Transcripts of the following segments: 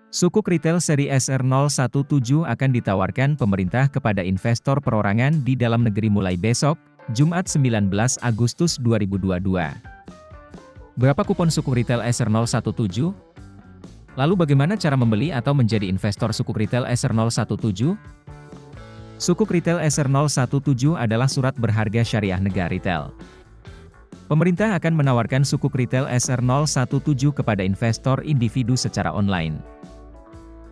Sukuk retail seri SR017 akan ditawarkan pemerintah kepada investor perorangan di dalam negeri mulai besok, Jumat 19 Agustus 2022. Berapa kupon sukuk retail SR017? Lalu bagaimana cara membeli atau menjadi investor sukuk retail SR017? Sukuk retail SR017 adalah surat berharga syariah negara retail. Pemerintah akan menawarkan sukuk retail SR017 kepada investor individu secara online.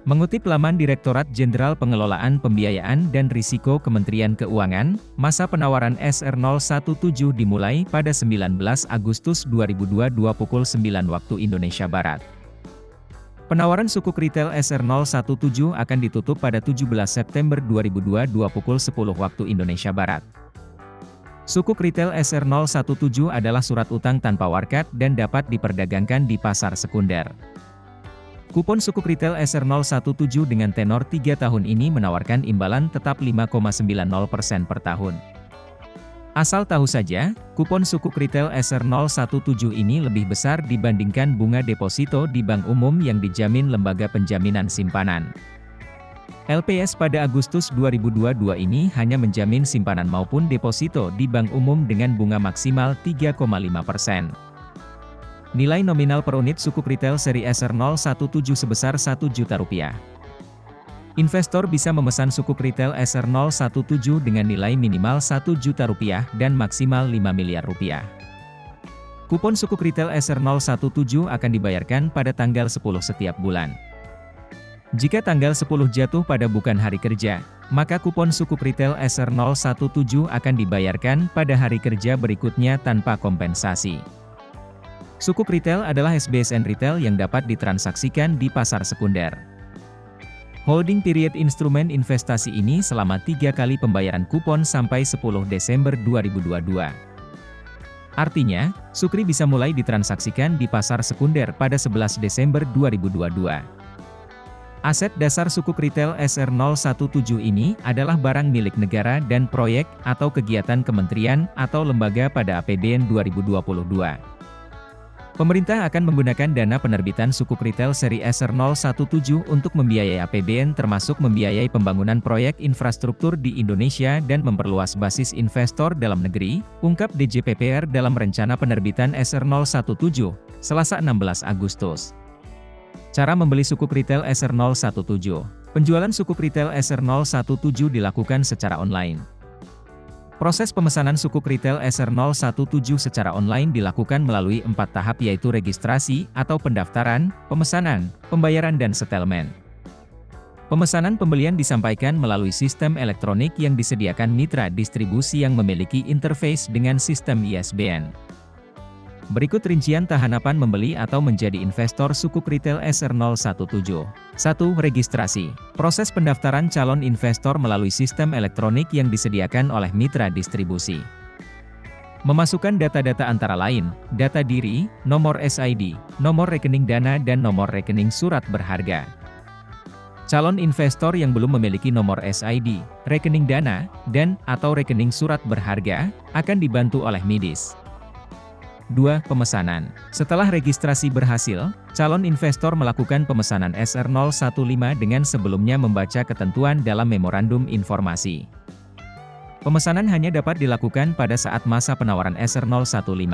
Mengutip laman Direktorat Jenderal Pengelolaan Pembiayaan dan Risiko Kementerian Keuangan, masa penawaran SR017 dimulai pada 19 Agustus 2022 pukul 9 waktu Indonesia Barat. Penawaran sukuk retail SR017 akan ditutup pada 17 September 2022 pukul 10 waktu Indonesia Barat. Sukuk retail SR017 adalah surat utang tanpa warkat dan dapat diperdagangkan di pasar sekunder. Kupon sukuk retail SR017 dengan tenor 3 tahun ini menawarkan imbalan tetap 5,90% per tahun. Asal tahu saja, kupon sukuk retail SR017 ini lebih besar dibandingkan bunga deposito di bank umum yang dijamin lembaga penjaminan simpanan. LPS pada Agustus 2022 ini hanya menjamin simpanan maupun deposito di bank umum dengan bunga maksimal 3,5%. Nilai nominal per unit sukuk retail seri SR017 sebesar Rp1.000.000. Investor bisa memesan sukuk retail SR017 dengan nilai minimal Rp1.000.000 dan maksimal Rp5 miliar. Kupon sukuk retail SR017 akan dibayarkan pada tanggal 10 setiap bulan. Jika tanggal 10 jatuh pada bukan hari kerja, maka kupon sukuk retail SR017 akan dibayarkan pada hari kerja berikutnya tanpa kompensasi. Sukuk retail adalah SBSN retail yang dapat ditransaksikan di pasar sekunder. Holding period instrumen investasi ini selama 3 kali pembayaran kupon sampai 10 Desember 2022. Artinya, Sukri bisa mulai ditransaksikan di pasar sekunder pada 11 Desember 2022. Aset dasar sukuk retail SR017 ini adalah barang milik negara dan proyek atau kegiatan kementerian atau lembaga pada APBN 2022. Pemerintah akan menggunakan dana penerbitan sukuk retail seri SR017 untuk membiayai APBN termasuk membiayai pembangunan proyek infrastruktur di Indonesia dan memperluas basis investor dalam negeri, ungkap DJPPR dalam rencana penerbitan SR017, Selasa 16 Agustus. Cara membeli sukuk retail SR017. Penjualan sukuk retail SR017 dilakukan secara online. Proses pemesanan sukuk retail SR017 secara online dilakukan melalui 4 tahap yaitu registrasi atau pendaftaran, pemesanan, pembayaran dan settlement. Pemesanan pembelian disampaikan melalui sistem elektronik yang disediakan mitra distribusi yang memiliki interface dengan sistem ISBN. Berikut rincian tahapan membeli atau menjadi investor sukuk retail SR017. 1. Registrasi. Proses pendaftaran calon investor melalui sistem elektronik yang disediakan oleh mitra distribusi. Memasukkan data-data antara lain, data diri, nomor SID, nomor rekening dana dan nomor rekening surat berharga. Calon investor yang belum memiliki nomor SID, rekening dana, dan/atau rekening surat berharga, akan dibantu oleh Midis. 2. Pemesanan. Setelah registrasi berhasil, calon investor melakukan pemesanan SR015 dengan sebelumnya membaca ketentuan dalam memorandum informasi. Pemesanan hanya dapat dilakukan pada saat masa penawaran SR015.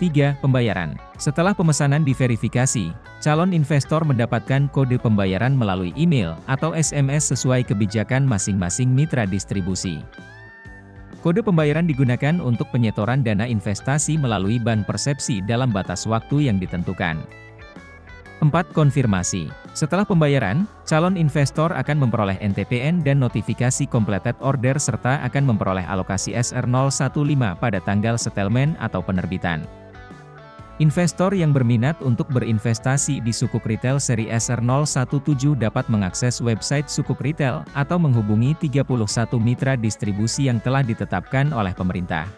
3. Pembayaran. Setelah pemesanan diverifikasi, calon investor mendapatkan kode pembayaran melalui email atau SMS sesuai kebijakan masing-masing mitra distribusi. Kode pembayaran digunakan untuk penyetoran dana investasi melalui bank persepsi dalam batas waktu yang ditentukan. 4. Konfirmasi. Setelah pembayaran, calon investor akan memperoleh NTPN dan notifikasi completed order serta akan memperoleh alokasi SR015 pada tanggal settlement atau penerbitan. Investor yang berminat untuk berinvestasi di sukuk retail seri SR017 dapat mengakses website sukuk retail atau menghubungi 31 mitra distribusi yang telah ditetapkan oleh pemerintah.